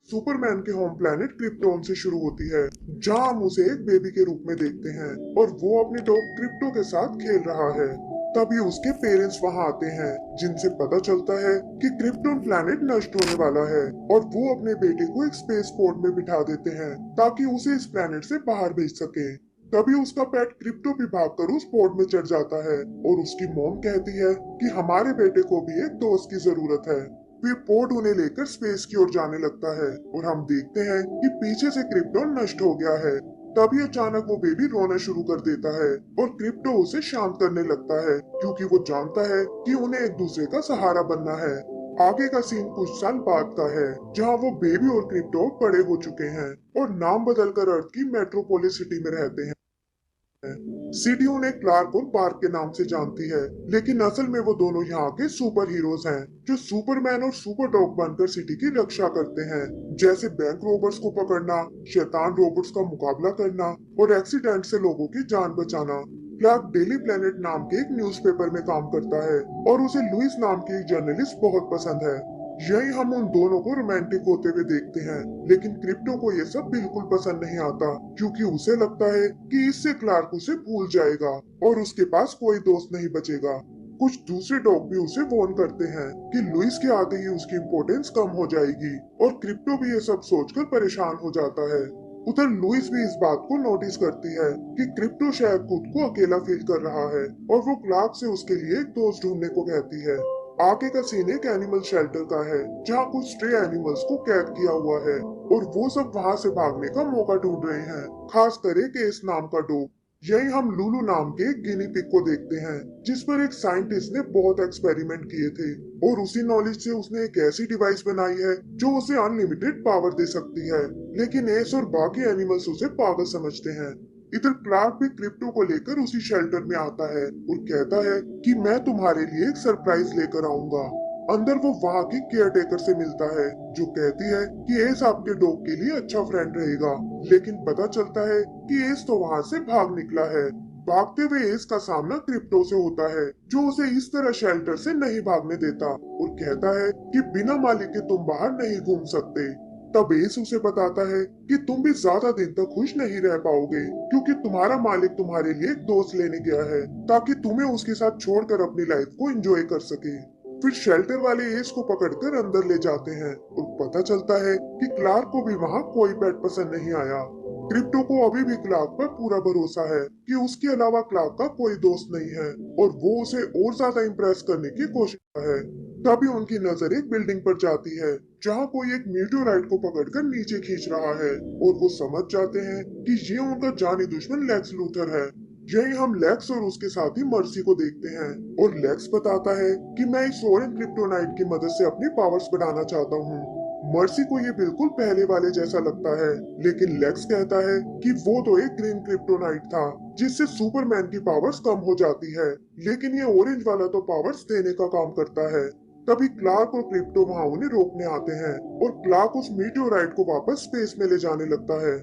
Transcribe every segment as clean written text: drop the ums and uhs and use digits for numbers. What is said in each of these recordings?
Superman के home planet krypton से शुरू होती है, जहां हम उसे एक बेबी के रूप में देखते हैं और वो अपने डॉग क्रिप्टो के साथ खेल रहा है। तभी उसके पेरेंट्स वहां आते हैं, जिनसे पता चलता है कि क्रिप्टोन प्लैनेट नष्ट होने वाला है और वो अपने बेटे को एक स्पेस पोर्ट में बिठा देते हैं ताकि उसे इस प्लैनेट से बाहर भेज सके। तभी उसका पेट क्रिप्टो भी भागकर उस पोर्ट में चढ़ जाता है और उसकी मॉम कहती है कि हमारे बेटे को भी एक दोस्त की जरूरत है। फिर पोर्ट उन्हें लेकर स्पेस की ओर जाने लगता है और हम देखते हैं कि पीछे से क्रिप्टोन नष्ट हो गया है। तभी अचानक वो बेबी रोना शुरू कर देता है और क्रिप्टो उसे शांत करने लगता है क्योंकि वो जानता है कि उन्हें एक दूसरे का सहारा बनना है। आगे का सीन कुछ साल बाद का है, जहाँ वो बेबी और क्रिप्टो बड़े हो चुके हैं और नाम बदलकर अर्थ की मेट्रोपोलिस सिटी में रहते हैं। सिटी उन्हें क्लार्क और बार्क के नाम से जानती है, लेकिन असल में वो दोनों यहाँ के सुपर हीरोज हैं, जो सुपरमैन और सुपर डॉग बनकर सिटी की रक्षा करते हैं, जैसे बैंक रोबर्स को पकड़ना, शैतान रोबोट्स का मुकाबला करना और एक्सीडेंट से लोगों की जान बचाना। क्लार्क डेली प्लेनेट नाम के एक न्यूज़पेपर में काम करता है और उसे लुइस नाम की एक जर्नलिस्ट बहुत पसंद है। यही हम उन दोनों को रोमांटिक होते हुए देखते हैं, लेकिन क्रिप्टो को ये सब बिल्कुल पसंद नहीं आता क्योंकि उसे लगता है कि इससे क्लार्क उसे भूल जाएगा और उसके पास कोई दोस्त नहीं बचेगा। कुछ दूसरे डॉग भी उसे वार्न करते हैं कि लुइस के आते ही उसकी इम्पोर्टेंस कम हो जाएगी और क्रिप्टो भी ये सब सोचकर परेशान हो जाता है। उधर लुइस भी इस बात को नोटिस करती है कि क्रिप्टो शायद खुद को अकेला फील कर रहा है और वो क्लार्क से उसके लिए एक दोस्त ढूंढने को कहती है। आगे का सीन एक एनिमल शेल्टर का है, जहाँ कुछ स्ट्रे एनिमल्स को कैद किया हुआ है और वो सब वहाँ से भागने का मौका ढूंढ रहे हैं, खास कर एक एस नाम का डॉग। यही हम लूलू नाम के एक गिनी पिग को देखते हैं, जिस पर एक साइंटिस्ट ने बहुत एक्सपेरिमेंट किए थे और उसी नॉलेज से उसने एक ऐसी डिवाइस बनाई है जो उसे अनलिमिटेड पावर दे सकती है, लेकिन एस और बाकी एनिमल्स उसे पागल समझते हैं। इधर क्लार्क भी क्रिप्टो को लेकर उसी शेल्टर में आता है और कहता है कि मैं तुम्हारे लिए एक सरप्राइज लेकर आऊंगा। अंदर वो वहाँ की केयर टेकर से मिलता है, जो कहती है कि एस आपके डॉग के लिए अच्छा फ्रेंड रहेगा, लेकिन पता चलता है कि एस तो वहाँ से भाग निकला है। भागते हुए एस का सामना क्रिप्टो से होता है, जो उसे इस तरह शेल्टर से नहीं भागने देता और कहता है कि बिना मालिक के तुम बाहर नहीं घूम सकते। तब एस उसे बताता है कि तुम भी ज्यादा दिन तक खुश नहीं रह पाओगे क्योंकि तुम्हारा मालिक तुम्हारे लिए एक दोस्त लेने गया है ताकि तुम्हें उसके साथ छोड़कर अपनी लाइफ को एंजॉय कर सके। फिर शेल्टर वाले एस को पकड़कर अंदर ले जाते हैं और पता चलता है कि क्लार्क को भी वहाँ कोई पेट पसंद नहीं आया। क्रिप्टो को अभी भी क्लार्क पर पूरा भरोसा है कि उसके अलावा क्लार्क का कोई दोस्त नहीं है और वो उसे और ज्यादा इम्प्रेस करने की कोशिश कर रहा है। तभी उनकी नजर एक बिल्डिंग पर जाती है, जहाँ कोई एक मीटियोराइट को पकड़कर नीचे खींच रहा है और वो समझ जाते हैं कि ये उनका जानी दुश्मन लेक्स लूथर है। यही हम लेक्स और उसके साथी मर्सी को देखते हैं और लेक्स बताता है कि मैं इस ऑरेंज क्रिप्टोनाइट की मदद से अपनी पावर्स बढ़ाना चाहता हूँ। मर्सी को ये बिल्कुल पहले वाले जैसा लगता है, लेकिन लेक्स कहता है कि वो तो एक ग्रीन क्रिप्टोनाइट था जिससे सुपरमैन की पावर्स कम हो जाती है, लेकिन ये ऑरेंज वाला तो पावर्स देने का काम करता है। तभी क्लार्क और क्रिप्टो वहाँ उन्हें रोकने आते हैं और क्लार्क उस मीटियोराइट को वापस स्पेस में ले जाने लगता है।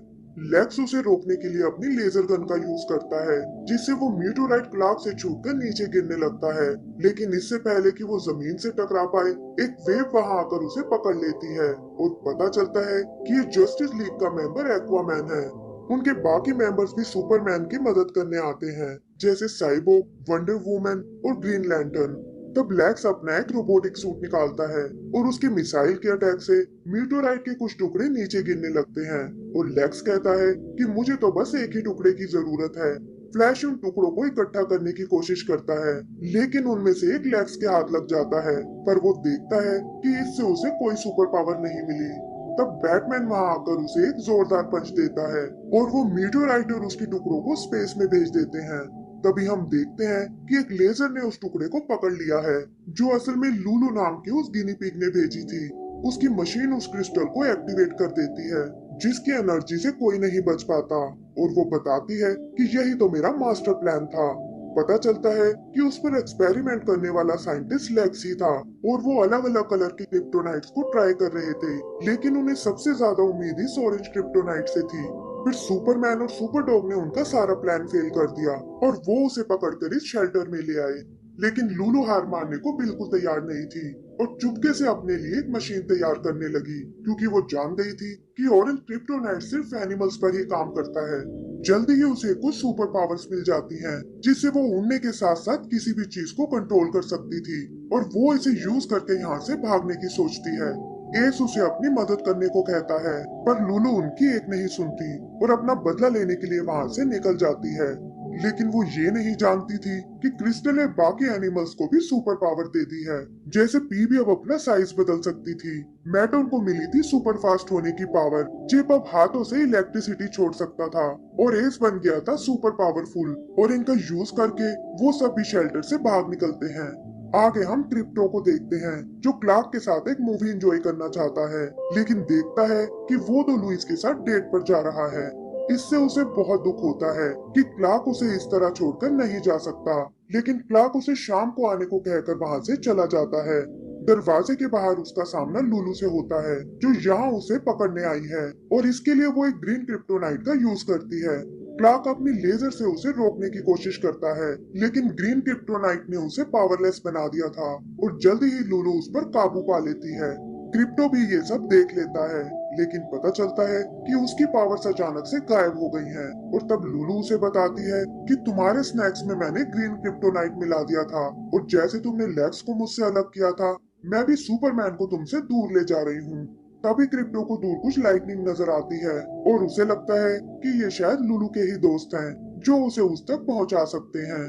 लेक्स उसे रोकने के लिए अपनी लेजर गन का यूज करता है, जिससे वो मीटियोराइट क्लार्क से छूटकर नीचे गिरने लगता है, लेकिन इससे पहले कि वो जमीन से टकरा पाए, एक वेव वहां आकर उसे पकड़ लेती है और पता चलता है कि ये जस्टिस लीग का मेंबर एक्वामैन है। उनके बाकी मेंबर्स भी सुपरमैन की मदद करने आते हैं, जैसे साइबोर्ग, वंडर वुमन और ग्रीन लैंटर्न। तब लैक्स अपना एक रोबोटिक सूट निकालता है और उसके मिसाइल के अटैक से मीटोराइट के कुछ टुकड़े नीचे गिरने लगते हैं और लैक्स कहता है कि मुझे तो बस एक ही टुकड़े की जरूरत है। फ्लैश उन टुकड़ों को इकट्ठा करने की कोशिश करता है, लेकिन उनमें से एक लैक्स के हाथ लग जाता है, पर वो देखता है कि इससे उसे कोई सुपर पावर नहीं मिली। तब बैटमैन वहां आकर उसे एक जोरदार पंच देता है और वो मीटोराइट और उसके टुकड़ों को स्पेस में भेज देते हैं। तभी हम देखते हैं कि एक लेजर ने उस टुकड़े को पकड़ लिया है, जो असल में लूलू नाम की उस गिनी पिग ने भेजी थी। उसकी मशीन उस क्रिस्टल को एक्टिवेट कर देती है, जिसकी एनर्जी से कोई नहीं बच पाता, और वो बताती है कि यही तो मेरा मास्टर प्लान था। पता चलता है कि उस पर एक्सपेरिमेंट करने वाला साइंटिस्ट लेक्स ही था और वो अलग अलग कलर के क्रिप्टोनाइट्स को ट्राई कर रहे थे, लेकिन उन्हें सबसे ज्यादा उम्मीद इस ऑरेंज क्रिप्टोनाइट से थी। फिर सुपरमैन और सुपर डॉग ने उनका सारा प्लान फेल कर दिया और वो उसे पकड़कर इस शेल्टर में ले आए, लेकिन लूलू हार मानने को बिल्कुल तैयार नहीं थी और चुपके से अपने लिए एक मशीन तैयार करने लगी, क्योंकि वो जान गई थी कि ऑरेंज क्रिप्टोनाइट सिर्फ एनिमल्स पर ही काम करता है। जल्दी ही उसे कुछ सुपर पावर्स मिल जाती हैं, जिससे वो उड़ने के साथ साथ किसी भी चीज को कंट्रोल कर सकती थी, और वो इसे यूज करके यहाँ से भागने की सोचती है। एस उसे अपनी मदद करने को कहता है, पर लुलु उनकी एक नहीं सुनती और अपना बदला लेने के लिए वहाँ से निकल जाती है। लेकिन वो ये नहीं जानती थी कि क्रिस्टल ने बाकी एनिमल्स को भी सुपर पावर दे दी है। जैसे पी भी अब अपना साइज बदल सकती थी, मैटन को मिली थी सुपर फास्ट होने की पावर, चिप अब हाथों से इलेक्ट्रिसिटी छोड़ सकता था, और एस बन गया था सुपर पावरफुल, और इनका यूज करके वो सब भी शेल्टर से भाग निकलते हैं। आगे हम क्रिप्टो को देखते हैं, जो क्लार्क के साथ एक मूवी एंजॉय करना चाहता है, लेकिन देखता है कि वो तो लुइस के साथ डेट पर जा रहा है। इससे उसे बहुत दुख होता है कि क्लार्क उसे इस तरह छोड़कर नहीं जा सकता, लेकिन क्लार्क उसे शाम को आने को कहकर वहाँ से चला जाता है। दरवाजे के बाहर उसका सामना लुलु से होता है, जो यहाँ उसे पकड़ने आई है, और इसके लिए वो एक ग्रीन क्रिप्टोनाइट का यूज करती है। क्लार्क अपनी लेजर से उसे रोकने की कोशिश करता है, लेकिन ग्रीन क्रिप्टोनाइट ने उसे पावरलेस बना दिया था, और जल्दी ही लुलु उस पर काबू पा लेती है। क्रिप्टो भी ये सब देख लेता है, लेकिन पता चलता है कि उसकी पावर्स अचानक से गायब हो गई हैं, और तब लुलु उसे बताती है कि तुम्हारे स्नैक्स में मैंने ग्रीन क्रिप्टोनाइट मिला दिया था, और जैसे तुमने लेग्स को मुझसे अलग किया था, मैं भी सुपरमैन को तुमसे दूर ले जा रही हूँ। तभी क्रिप्टो को दूर कुछ लाइटनिंग नजर आती है, और उसे लगता है कि ये शायद लुलु के ही दोस्त हैं, जो उसे उस तक पहुंचा सकते हैं।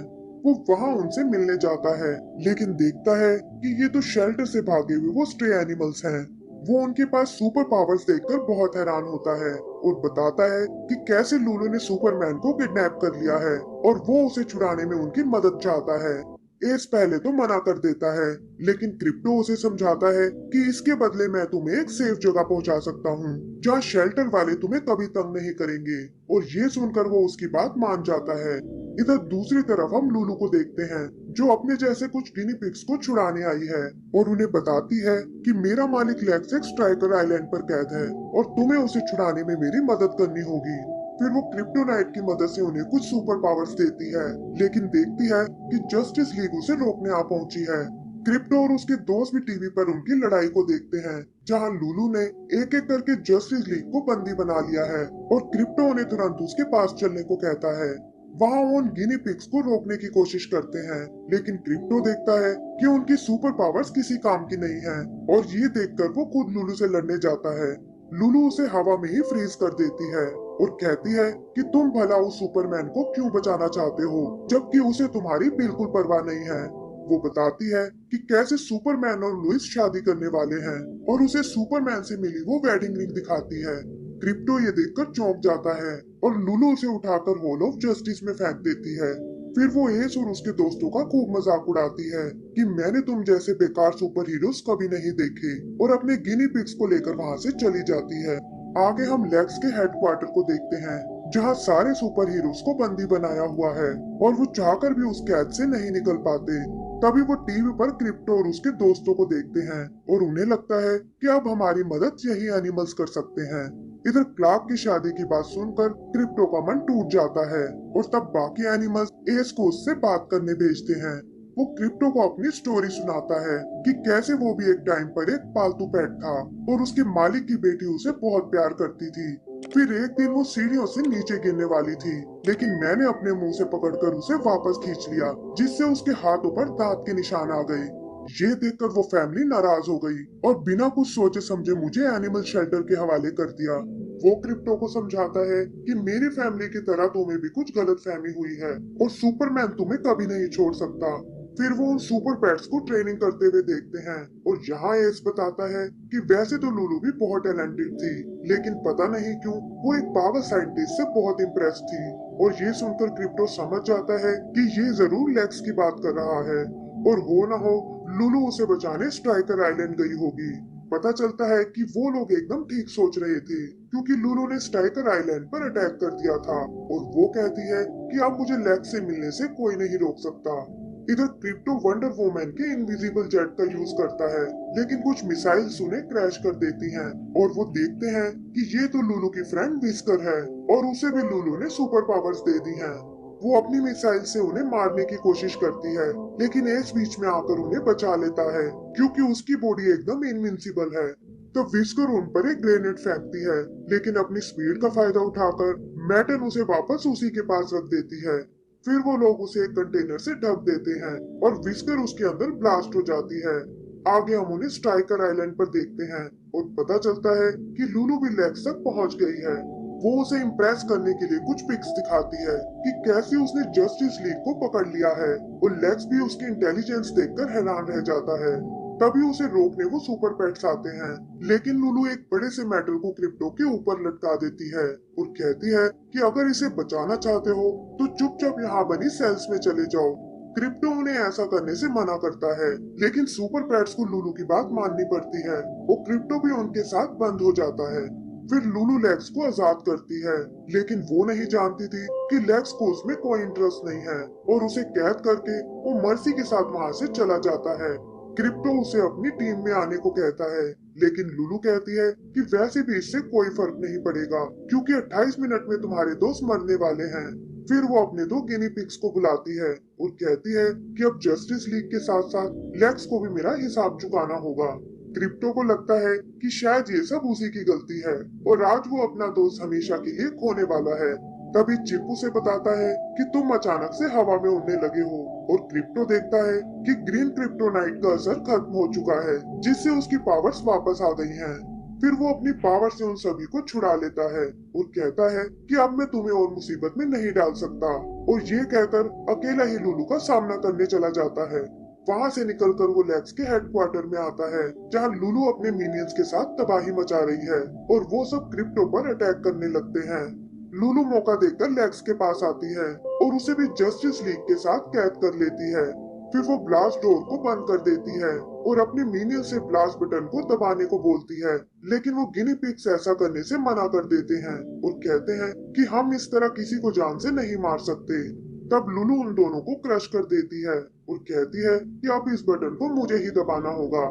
वो वहां उनसे मिलने जाता है, लेकिन देखता है कि ये तो शेल्टर से भागे हुए वो स्ट्रे एनिमल्स हैं। वो उनके पास सुपर पावर्स देखकर बहुत हैरान होता है, और बताता है कि कैसे लुलु ने सुपरमैन को किडनैप कर लिया है, और वो उसे छुड़ाने में उनकी मदद चाहता है। एस पहले तो मना कर देता है, लेकिन क्रिप्टो उसे समझाता है कि इसके बदले मैं तुम्हें एक सेफ जगह पहुंचा सकता हूँ, जहाँ शेल्टर वाले तुम्हें कभी तंग नहीं करेंगे, और ये सुनकर वो उसकी बात मान जाता है। इधर दूसरी तरफ हम लुलु को देखते हैं, जो अपने जैसे कुछ गिनी पिग्स को छुड़ाने आई है, और उन्हें बताती है कि मेरा मालिक लेक्स एक स्ट्राइकर आइलैंड पर कैद है, और तुम्हें उसे छुड़ाने में मेरी मदद करनी होगी। फिर वो क्रिप्टोनाइट की मदद से उन्हें कुछ सुपर पावर्स देती है, लेकिन देखती है कि जस्टिस लीग उसे रोकने आ पहुंची है। क्रिप्टो और उसके दोस्त भी टीवी पर उनकी लड़ाई को देखते हैं, जहां लुलु ने एक एक करके जस्टिस लीग को बंदी बना लिया है, और क्रिप्टो उन्हें तुरंत उसके पास चलने को कहता है। वहाँ वो उन गिनी पिग्स को रोकने की कोशिश करते हैं, लेकिन क्रिप्टो देखता है कि उनकी सुपर पावर्स किसी काम की नहीं है, और ये देखकर वो खुद लुलु से लड़ने जाता है। लुलु उसे हवा में ही फ्रीज कर देती है, और कहती है कि तुम भला उस सुपरमैन को क्यों बचाना चाहते हो, जबकि उसे तुम्हारी बिल्कुल परवाह नहीं है। वो बताती है कि कैसे सुपरमैन और लुइस शादी करने वाले हैं, और उसे सुपरमैन से मिली वो वेडिंग रिंग दिखाती है। क्रिप्टो ये देखकर चौंक जाता है, और लुलु उसे उठाकर हॉल ऑफ जस्टिस में फेंक देती है। फिर वो एस और उसके दोस्तों का खूब मजाक उड़ाती है कि मैंने तुम जैसे बेकार सुपर हीरोज कभी नहीं देखे, और अपने गिनी पिग्स को लेकर वहाँ से चली जाती है। आगे हम लेक्स के हेडक्वार्टर को देखते हैं, जहाँ सारे सुपर हीरोज को बंदी बनाया हुआ है, और वो चाहकर भी उस कैद से नहीं निकल पाते। तभी वो टीवी पर क्रिप्टो और उसके दोस्तों को देखते हैं, और उन्हें लगता है कि अब हमारी मदद यही एनिमल्स कर सकते हैं। इधर क्लार्क की शादी की बात सुनकर क्रिप्टो का मन टूट जाता है, और तब बाकी एनिमल्स एस को उससे बात करने भेजते हैं। वो क्रिप्टो को अपनी स्टोरी सुनाता है कि कैसे वो भी एक टाइम पर एक पालतू पेट था, और उसके मालिक की बेटी उसे बहुत प्यार करती थी। फिर एक दिन वो सीढ़ियों से नीचे गिरने वाली थी, लेकिन मैंने अपने मुंह से पकड़कर उसे वापस खींच लिया, जिससे उसके हाथों पर दांत के निशान आ गए। ये देखकर वो फैमिली नाराज हो गई, और बिना कुछ सोचे समझे मुझे एनिमल शेल्टर के हवाले कर दिया। वो क्रिप्टो को समझाता है कि मेरी फैमिली की तरह तुम्हें भी कुछ गलतफहमी हुई है, और सुपरमैन तुम्हें कभी नहीं छोड़ सकता। फिर वो उन सुपर पेट्स को ट्रेनिंग करते हुए देखते हैं, और यहाँ एस बताता है कि वैसे तो लुलु भी बहुत टैलेंटेड थी, लेकिन पता नहीं क्यों वो एक पावर साइंटिस्ट से बहुत इम्प्रेस थी। और ये सुनकर क्रिप्टो समझ जाता है कि ये जरूर लेक्स की बात कर रहा है, और हो ना हो लुलु उसे बचाने स्ट्राइकर आइलैंड गई होगी। पता चलता है कि वो लोग एकदम ठीक सोच रहे थे, क्योंकि लुलु ने स्ट्राइकर आइलैंड पर अटैक कर दिया था, और वो कहती है कि अब मुझे लेक्स से मिलने से कोई नहीं रोक सकता। इधर क्रिप्टो वंडर वुमन के इनविजिबल जेट का यूज करता है, लेकिन कुछ मिसाइल्स उन्हें क्रैश कर देती हैं, और वो देखते हैं कि ये तो लुलु की फ्रेंड विस्कर है, और उसे भी लुलु ने सुपर पावर्स दे दी हैं। वो अपनी मिसाइल से उन्हें मारने की कोशिश करती है, लेकिन एस बीच में आकर उन्हें बचा लेता है क्योंकि उसकी बॉडी एकदम इनविंसिबल है। तो विस्कर उन पर एक ग्रेनेड फेंकती है, लेकिन अपनी स्पीड का फायदा उठाकर मैटन उसे वापस उसी के पास रख देती है। फिर वो लोग उसे एक कंटेनर से ढक देते हैं और विस्कर उसके अंदर ब्लास्ट हो जाती है। आगे हम उन्हें स्ट्राइकर आइलैंड पर देखते हैं और पता चलता है कि लुलु भी लेक्स तक पहुंच गई है। वो उसे इम्प्रेस करने के लिए कुछ पिक्स दिखाती है कि कैसे उसने जस्टिस लीग को पकड़ लिया है, और लेक्स भी उसकी इंटेलिजेंस देखकर हैरान रह जाता है। तभी उसे रोकने वो सुपर पेट्स आते हैं, लेकिन लुलु एक बड़े से मेटल को क्रिप्टो के ऊपर लटका देती है और कहती है कि अगर इसे बचाना चाहते हो तो चुपचाप यहाँ बनी सेल्स में चले जाओ। क्रिप्टो उन्हें ऐसा करने से मना करता है, लेकिन सुपर पेट्स को लुलु की बात माननी पड़ती है और क्रिप्टो भी उनके साथ बंद हो जाता है। फिर लुलु लेक्स को आजाद करती है, लेकिन वो नहीं जानती थी कि लेक्स को उसमें कोई इंटरेस्ट नहीं है और उसे कैद करके वो मर्सी के साथ वहां से चला जाता है। क्रिप्टो उसे अपनी टीम में आने को कहता है, लेकिन लुलु कहती है कि वैसे भी इससे कोई फर्क नहीं पड़ेगा क्योंकि 28 मिनट में तुम्हारे दोस्त मरने वाले हैं। फिर वो अपने दो गिनी पिग्स को बुलाती है और कहती है कि अब जस्टिस लीग के साथ साथ लेक्स को भी मेरा हिसाब चुकाना होगा। क्रिप्टो को लगता है कि शायद ये सब उसी की गलती है और आज वो अपना दोस्त हमेशा के लिए खोने वाला है। तभी चिप उसे बताता है कि तुम अचानक से हवा में उड़ने लगे हो, और क्रिप्टो देखता है कि ग्रीन क्रिप्टोनाइट का असर खत्म हो चुका है, जिससे उसकी पावर्स वापस आ गई हैं। फिर वो अपनी पावर से उन सभी को छुड़ा लेता है और कहता है कि अब मैं तुम्हें और मुसीबत में नहीं डाल सकता, और ये कहकर अकेला ही लुलु का सामना करने चला जाता है। वहां से निकलकर वो लेक्स के हेडक्वार्टर में आता है, जहां लुलु अपने मिनियंस के साथ तबाही मचा रही है और वो सब क्रिप्टो पर अटैक करने लगते हैं। लुलु मौका देखकर लेक्स के पास आती है और उसे भी जस्टिस लीग के साथ कैद कर लेती है। फिर वो ब्लास्ट डोर को बंद कर देती है और अपने मिनियन से ब्लास्ट बटन को दबाने को बोलती है, लेकिन वो गिनी पिग्स ऐसा करने से मना कर देते हैं और कहते हैं कि हम इस तरह किसी को जान से नहीं मार सकते। तब लुलु उन दोनों को क्रश कर देती है और कहती है कि अब इस बटन को मुझे ही दबाना होगा।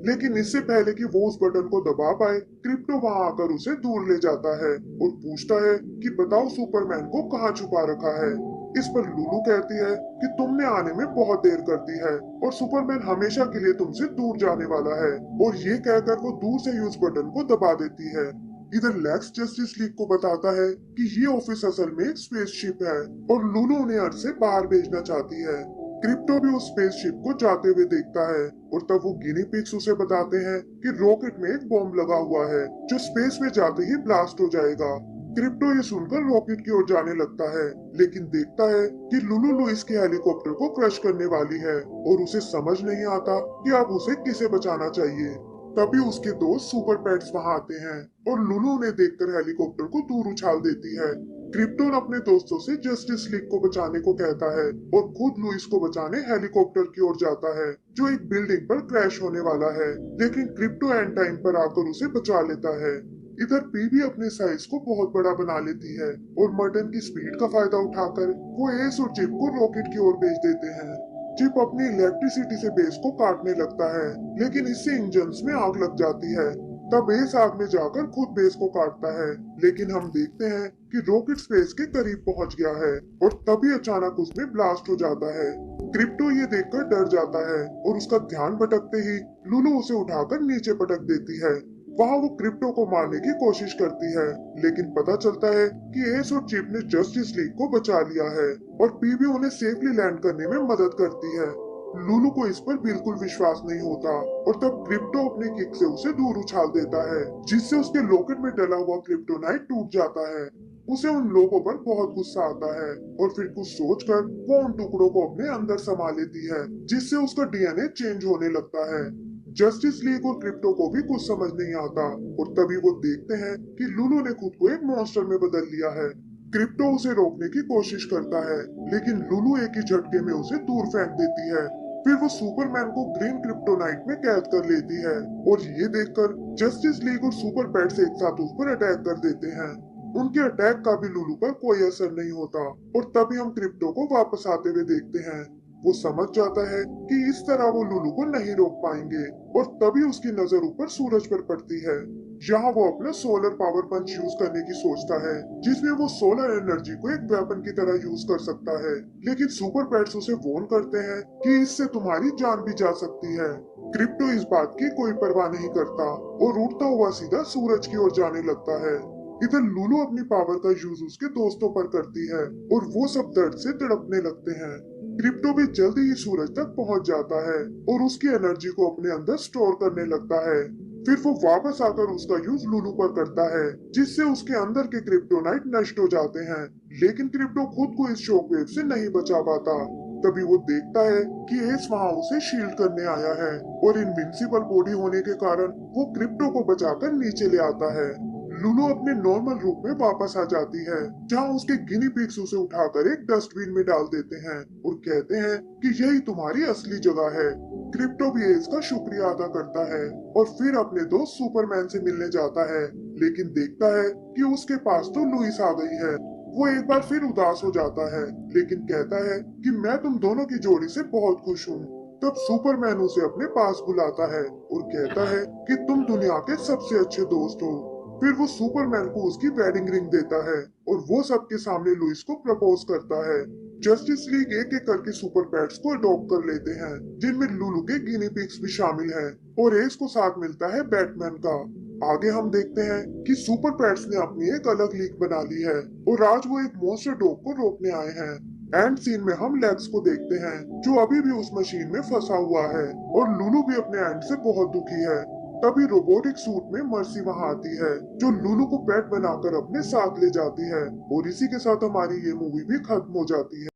लेकिन इससे पहले कि वो उस बटन को दबा पाए, क्रिप्टो वहां आकर उसे दूर ले जाता है और पूछता है कि बताओ सुपरमैन को कहाँ छुपा रखा है। इस पर लुलु कहती है कि तुमने आने में बहुत देर कर दी है और सुपरमैन हमेशा के लिए तुमसे दूर जाने वाला है, और ये कहकर वो दूर से ही उस बटन को दबा देती है। इधर लेक्स जस्टिस लीग को बताता है कि ये ऑफिस असल में एक स्पेसशिप है और लुलु उन्हें अर्थ से बाहर भेजना चाहती है। क्रिप्टो भी उस स्पेसशिप को जाते हुए देखता है और तब वो गिनी पिग्स उसे बताते हैं कि रॉकेट में एक बॉम्ब लगा हुआ है जो स्पेस में जाते ही ब्लास्ट हो जाएगा। क्रिप्टो ये सुनकर रॉकेट की ओर जाने लगता है, लेकिन देखता है कि लुलु लुइस के हेलीकॉप्टर को क्रश करने वाली है और उसे समझ नहीं आता कि अब उसे किसे बचाना चाहिए। तभी उसके दोस्त सुपर पेट्स वहां आते हैं और लुलु उन्हें देखकर हेलीकॉप्टर को दूर उछाल देती है। क्रिप्टोन अपने दोस्तों से जस्टिस लीग को बचाने को कहता है और खुद लुइस को बचाने हेलीकॉप्टर की ओर जाता है जो एक बिल्डिंग पर क्रैश होने वाला है, लेकिन क्रिप्टो एंड टाइम पर आकर उसे बचा लेता है। इधर पी भी अपने साइज को बहुत बड़ा बना लेती है और मर्टन की स्पीड का फायदा उठाकर वो एस और चिप को रॉकेट की ओर भेज देते हैं। चिप अपनी इलेक्ट्रिसिटी से बेस को काटने लगता है, लेकिन इससे इंजन्स में आग लग जाती है। तब बेस आग में जाकर खुद बेस को काटता है, लेकिन हम देखते हैं कि रॉकेट स्पेस के करीब पहुंच गया है और तभी अचानक उसमें ब्लास्ट हो जाता है। क्रिप्टो ये देखकर डर जाता है और उसका ध्यान भटकते ही लुलु उसे उठाकर नीचे पटक देती है। वहाँ वो क्रिप्टो को मारने की कोशिश करती है, लेकिन पता चलता है कि एस और चिप ने जस्टिस लीग को बचा लिया है और पी भी उन्हें सेफली लैंड करने में मदद करती है। लुलु को इस पर बिल्कुल विश्वास नहीं होता और तब क्रिप्टो अपने किक से उसे दूर उछाल देता है, जिससे उसके लॉकेट में डला हुआ क्रिप्टोनाइट टूट जाता है। उसे उन लोगों पर बहुत गुस्सा आता है और फिर कुछ सोचकर वो उन टुकड़ों को अपने अंदर समा लेती है, जिससे उसका डीएनए चेंज होने लगता है। जस्टिस लीग और क्रिप्टो को भी कुछ समझ नहीं आता और तभी वो देखते हैं कि लुलु ने खुद को एक मॉन्स्टर में बदल लिया है। क्रिप्टो उसे रोकने की कोशिश करता है, लेकिन लुलु एक ही झटके में उसे दूर फेंक देती है। फिर वो सुपरमैन को ग्रीन क्रिप्टोनाइट में कैद कर लेती है और ये देखकर जस्टिस लीग और सुपर पेट्स एक साथ उस पर अटैक कर देते हैं। उनके अटैक का भी लुलु पर कोई असर नहीं होता और तभी हम क्रिप्टो को वापस आते हुए देखते हैं। वो समझ जाता है कि इस तरह वो लुलु को नहीं रोक पाएंगे और तभी उसकी नजर ऊपर सूरज पर पड़ती है। यहाँ वो अपना सोलर पावर पंच यूज करने की सोचता है, जिसमें वो सोलर एनर्जी को एक वेपन की तरह यूज कर सकता है। लेकिन सुपर पेट्स उसे वार्न करते हैं कि इससे तुम्हारी जान भी जा सकती है। क्रिप्टो इस बात की कोई परवाह नहीं करता और उड़ता हुआ सीधा सूरज की ओर जाने लगता है। इधर लूलू अपनी पावर का यूज उसके दोस्तों पर करती है और वो सब दर्द से तड़पने लगते हैं। क्रिप्टो भी जल्दी ही सूरज तक पहुंच जाता है और उसकी एनर्जी को अपने अंदर स्टोर करने लगता है। फिर वो वापस आकर उसका यूज लूलू पर करता है, जिससे उसके अंदर के क्रिप्टोनाइट नष्ट हो जाते हैं। लेकिन क्रिप्टो खुद को इस शॉकवेव से नहीं बचा पाता। तभी वो देखता है कि एस वहां उसे शील्ड करने आया है और इनविंसिबल बॉडी होने के कारण वो क्रिप्टो को बचाकर नीचे ले आता है। लूलू अपने नॉर्मल रूप में वापस आ जाती है, जहां उसके गिनी पिग्स उसे उठाकर एक डस्टबिन में डाल देते हैं और कहते हैं कि यही तुम्हारी असली जगह है। क्रिप्टो भी एस का शुक्रिया अदा करता है और फिर अपने दोस्त सुपरमैन से मिलने जाता है, लेकिन देखता है कि उसके पास तो लुइस आ गई है। वो एक बार फिर उदास हो जाता है, लेकिन कहता है कि मैं तुम दोनों की जोड़ी से बहुत खुश हूँ। तब सुपरमैन उसे अपने पास बुलाता है और कहता है कि तुम दुनिया के सबसे अच्छे दोस्त हो। फिर वो सुपरमैन को उसकी वेडिंग रिंग देता है और वो सबके सामने लुइस को प्रपोज करता है। जस्टिस लीग एक एक करके सुपर पेट्स को अडॉप्ट कर लेते हैं, जिनमें लुलू के गिनी पिग्स भी शामिल हैं और एस को साथ मिलता है बैटमैन का। आगे हम देखते हैं कि सुपर पेट्स ने अपनी एक अलग लीग बना ली है और आज वो एक मॉन्स्टर डॉग को रोकने आए हैं। एंड सीन में हम लेक्स को देखते हैं, जो अभी भी उस मशीन में फंसा हुआ है और लुलू भी अपने एंड से बहुत दुखी है। तभी रोबोटिक सूट में मर्सी वहां आती है, जो लुलू को पेट बनाकर अपने साथ ले जाती है और इसी के साथ हमारी ये मूवी भी खत्म हो जाती है।